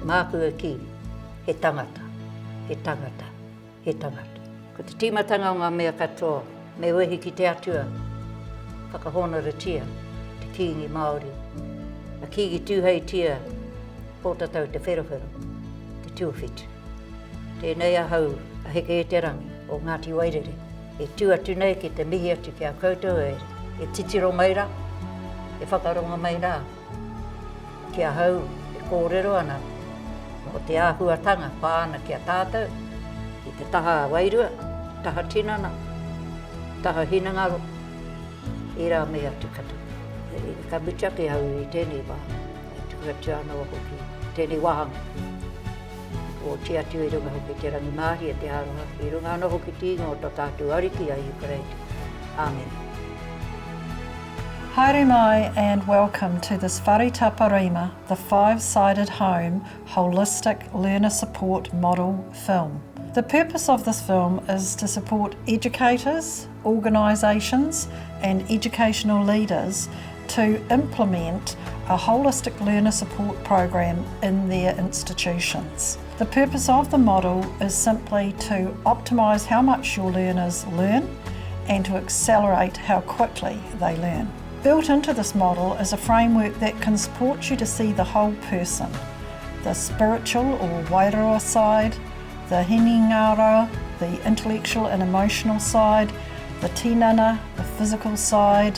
mākua ki, he tangata, he tangata, he tangata. Ko te tīmatanga o ngā mea katoa, me wehi ki te atua, whakahonaratia, te kīngi Māori, a kīngi tūheitia, pōtatau te wherohero, te tuawhitu. Tēnei ahau a heke e te rangi o Ngāti Wairere, e tuatu nei ki te mihi atu ki a koutou e titiro mai rā, e whakaronga mai rā, ki a hau e kōrero ana, o te āhuatanga pāna ki a tātou, i te taha WAIRUA, taha tinana, taha hinangaro, e rā mea atu kata. E ka mutake hau i tēnei wā, e tuatu ana o hoki, tēnei wahanga. O te atu e runga hoki te rangi mahi e te aroha, e runga ana hoki tīnga o tō tātou ariki a Ukraine. Amen. Haere mai and welcome to this Whare Tapa Rima, the five-sided home holistic learner support model film. The purpose of this film is to support educators, organisations and educational leaders to implement a holistic learner support program in their institutions. The purpose of the model is simply to optimise how much your learners learn and to accelerate how quickly they learn. Built into this model is a framework that can support you to see the whole person, the spiritual or WAIRUA side, the hiningaro, the intellectual and emotional side, the tinana, the physical side,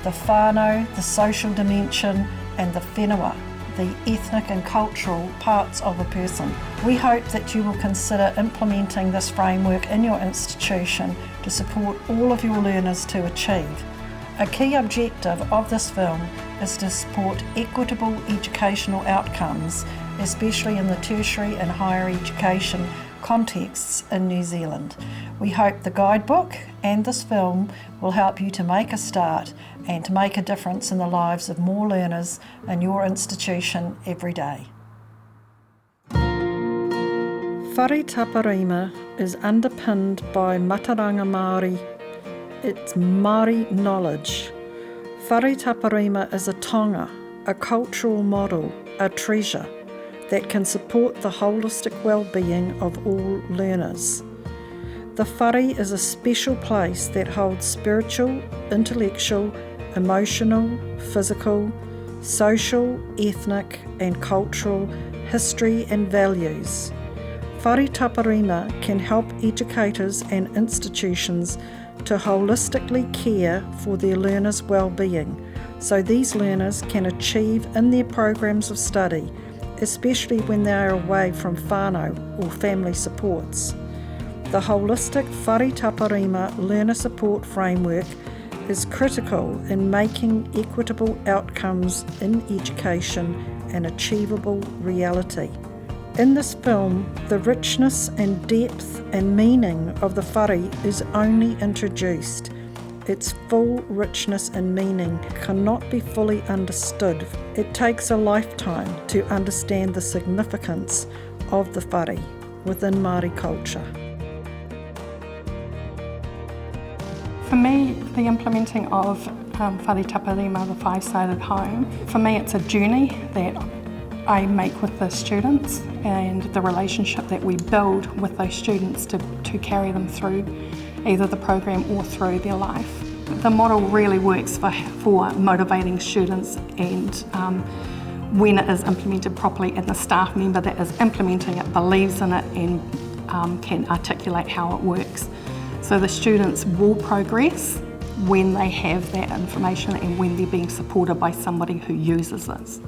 the whānau, the social dimension, and the whenua, the ethnic and cultural parts of a person. We hope that you will consider implementing this framework in your institution to support all of your learners to achieve. A key objective of this film is to support equitable educational outcomes, especially in the tertiary and higher education contexts in New Zealand. We hope the guidebook and this film will help you to make a start and to make a difference in the lives of more learners in your institution every day. Whare Tapa Rima is underpinned by Mataranga Māori. It's Māori knowledge. Whare Tapa Rima is a tonga, a cultural model, a treasure that can support the holistic well-being of all learners. The whare is a special place that holds spiritual, intellectual, emotional, physical, social, ethnic and cultural history and values. Whare Tapa Rima can help educators and institutions to holistically care for their learners' well-being so these learners can achieve in their programs of study, especially when they are away from whānau or family supports. The holistic Whare Tapa Rima learner support framework is critical in making equitable outcomes in education an achievable reality. In this film, the richness and depth and meaning of the whare is only introduced. Its full richness and meaning cannot be fully understood. It takes a lifetime to understand the significance of the whare within Māori culture. For me, the implementing of Whare Tapa Rima, the five-sided home, for me it's a journey that I make with the students and the relationship that we build with those students to carry them through either the program or through their life. The model really works for motivating students and when it is implemented properly and the staff member that is implementing it believes in it and can articulate how it works. So the students will progress when they have that information and when they're being supported by somebody who uses this.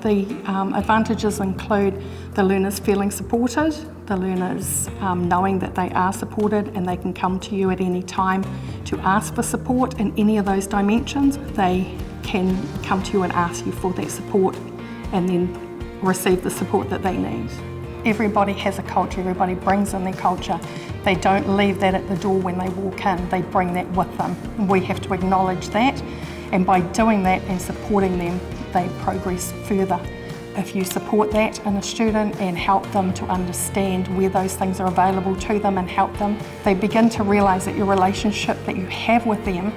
The advantages include the learners feeling supported, the learners knowing that they are supported and they can come to you at any time to ask for support in any of those dimensions. They can come to you and ask you for that support and then receive the support that they need. Everybody has a culture, everybody brings in their culture. They don't leave that at the door when they walk in, they bring that with them. We have to acknowledge that, and by doing that and supporting them, they progress further. If you support that in a student and help them to understand where those things are available to them and help them, they begin to realise that your relationship that you have with them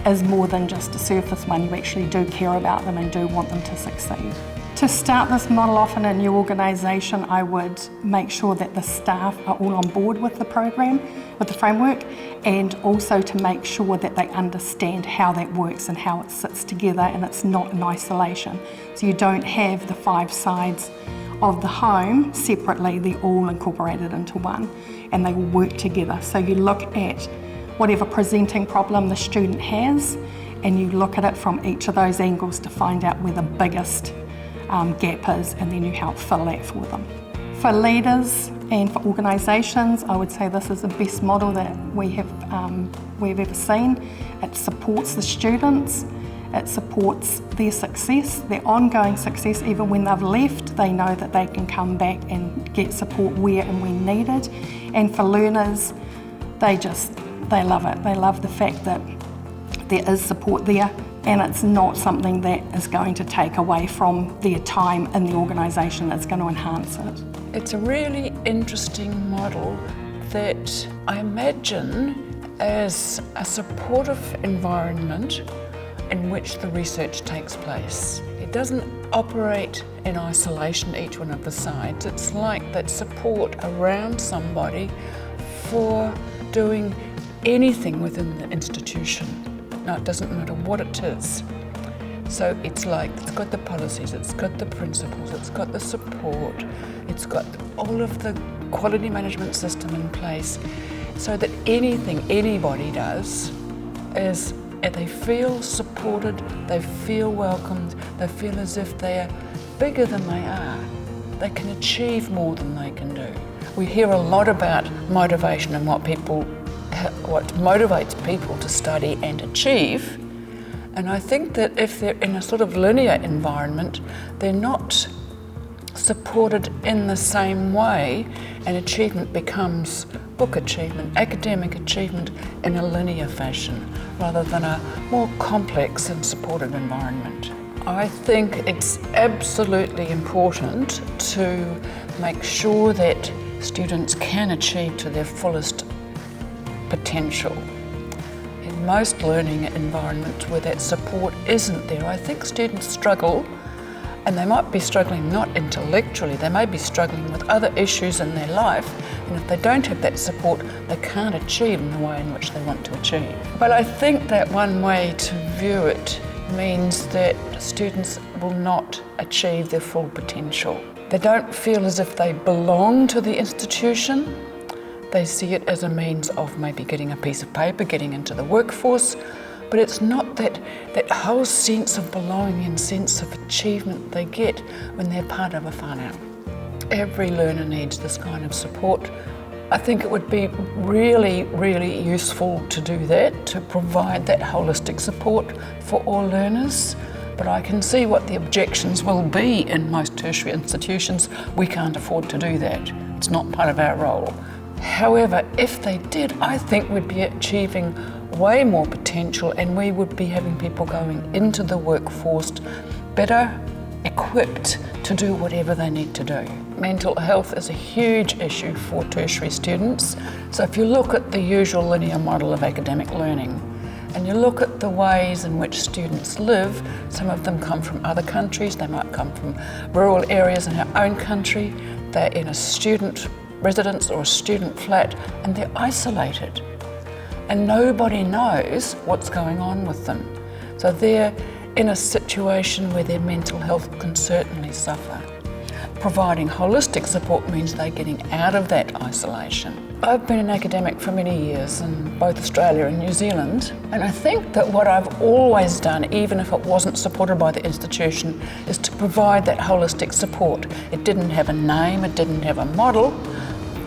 is more than just a surface one. You actually do care about them and do want them to succeed. To start this model off in a new organisation, I would make sure that the staff are all on board with the program, with the framework, and also to make sure that they understand how that works and how it sits together and it's not in isolation. So you don't have the 5 sides of the home separately, they're all incorporated into one and they will work together. So you look at whatever presenting problem the student has and you look at it from each of those angles to find out where the biggest gap is, and then you help fill that for them. For leaders and for organisations, I would say this is the best model that we've ever seen. It supports the students, it supports their success, their ongoing success. Even when they've left, they know that they can come back and get support where and when needed. And for learners, they love it. They love the fact that there is support there, and it's not something that is going to take away from their time in the organisation, it's going to enhance it. It's a really interesting model that I imagine as a supportive environment in which the research takes place. It doesn't operate in isolation, each one of the sides. It's like that support around somebody for doing anything within the institution. No, it doesn't matter what it is. So it's like, it's got the policies, it's got the principles, it's got the support, it's got all of the quality management system in place, so that anything anybody does is they feel supported, they feel welcomed, they feel as if they're bigger than they are. They can achieve more than they can do. We hear a lot about motivation and what motivates people to study and achieve. And I think that if they're in a sort of linear environment, they're not supported in the same way, and achievement becomes book achievement, academic achievement in a linear fashion, rather than a more complex and supported environment. I think it's absolutely important to make sure that students can achieve to their fullest potential. In most learning environments where that support isn't there, I think students struggle, and they might be struggling not intellectually, they may be struggling with other issues in their life, and if they don't have that support, they can't achieve in the way in which they want to achieve. But I think that one way to view it means that students will not achieve their full potential. They don't feel as if they belong to the institution. They see it as a means of maybe getting a piece of paper, getting into the workforce, but it's not that whole sense of belonging and sense of achievement they get when they're part of a whānau. Every learner needs this kind of support. I think it would be really, really useful to do that, to provide that holistic support for all learners. But I can see what the objections will be in most tertiary institutions. We can't afford to do that. It's not part of our role. However, if they did, I think we'd be achieving way more potential, and we would be having people going into the workforce better equipped to do whatever they need to do. Mental health is a huge issue for tertiary students. So if you look at the usual linear model of academic learning, and you look at the ways in which students live, some of them come from other countries, they might come from rural areas in our own country, they're in a student residence or a student flat, and they're isolated. And nobody knows what's going on with them. So they're in a situation where their mental health can certainly suffer. Providing holistic support means they're getting out of that isolation. I've been an academic for many years in both Australia and New Zealand, and I think that what I've always done, even if it wasn't supported by the institution, is to provide that holistic support. It didn't have a name, it didn't have a model,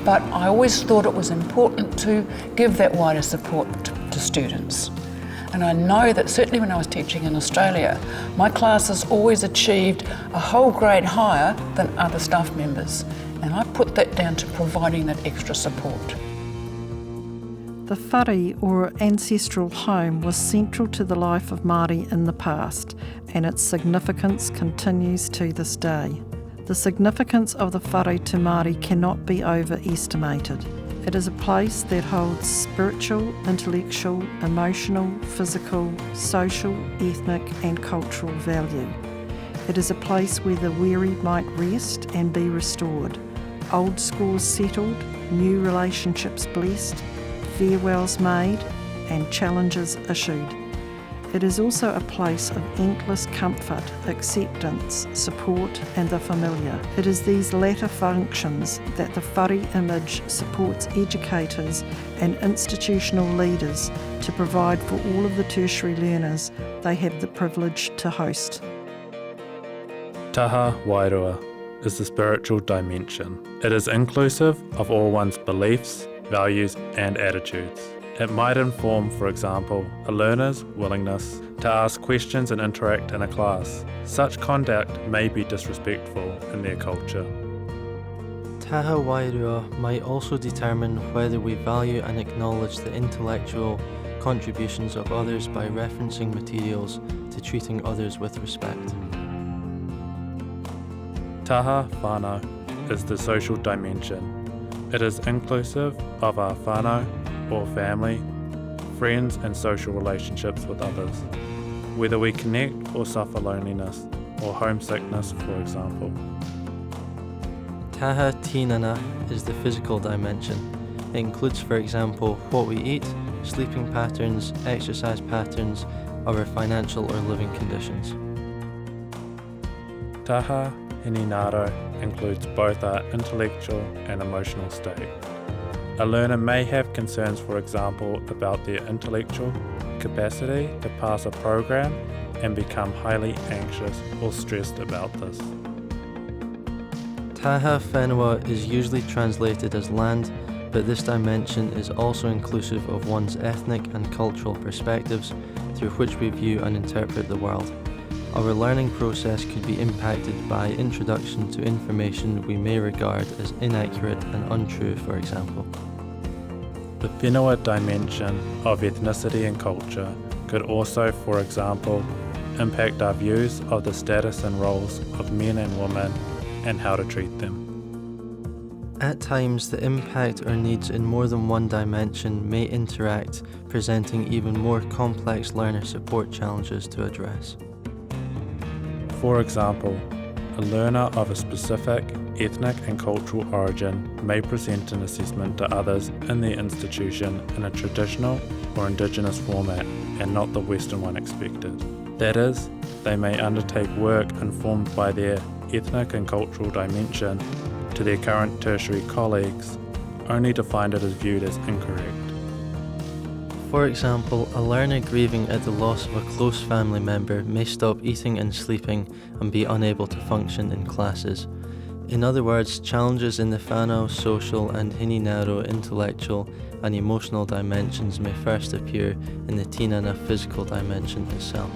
but I always thought it was important to give that wider support to students. And I know that certainly when I was teaching in Australia, my classes always achieved a whole grade higher than other staff members. And I put that down to providing that extra support. The whare, or ancestral home, was central to the life of Māori in the past, and its significance continues to this day. The significance of the whare to Māori cannot be overestimated. It is a place that holds spiritual, intellectual, emotional, physical, social, ethnic and cultural value. It is a place where the weary might rest and be restored, old scores settled, new relationships blessed, farewells made, and challenges issued. It is also a place of endless comfort, acceptance, support, and the familiar. It is these latter functions that the whare image supports educators and institutional leaders to provide for all of the tertiary learners they have the privilege to host. TAHA WAIRUA is the spiritual dimension. It is inclusive of all one's beliefs, values, and attitudes. It might inform, for example, a learner's willingness to ask questions and interact in a class. Such conduct may be disrespectful in their culture. TAHA WAIRUA might also determine whether we value and acknowledge the intellectual contributions of others by referencing materials to treating others with respect. TAHA whānau is the social dimension. It is inclusive of our whānau, or family, friends and social relationships with others, whether we connect or suffer loneliness or homesickness, for example. TAHA tinana is the physical dimension. It includes, for example, what we eat, sleeping patterns, exercise patterns, our financial or living conditions. TAHA hinenaro includes both our intellectual and emotional state. A learner may have concerns, for example, about their intellectual capacity to pass a program and become highly anxious or stressed about this. TAHA whenua is usually translated as land, but this dimension is also inclusive of one's ethnic and cultural perspectives through which we view and interpret the world. Our learning process could be impacted by introduction to information we may regard as inaccurate and untrue, for example. The whenua dimension of ethnicity and culture could also, for example, impact our views of the status and roles of men and women and how to treat them. At times, the impact or needs in more than one dimension may interact, presenting even more complex learner support challenges to address. For example, a learner of a specific ethnic and cultural origin may present an assessment to others in their institution in a traditional or indigenous format and not the Western one expected. That is, they may undertake work informed by their ethnic and cultural dimension to their current tertiary colleagues, only to find it is viewed as incorrect. For example, a learner grieving at the loss of a close family member may stop eating and sleeping and be unable to function in classes. In other words, challenges in the whānau, social and hinenaro intellectual and emotional dimensions may first appear in the tinana physical dimension itself.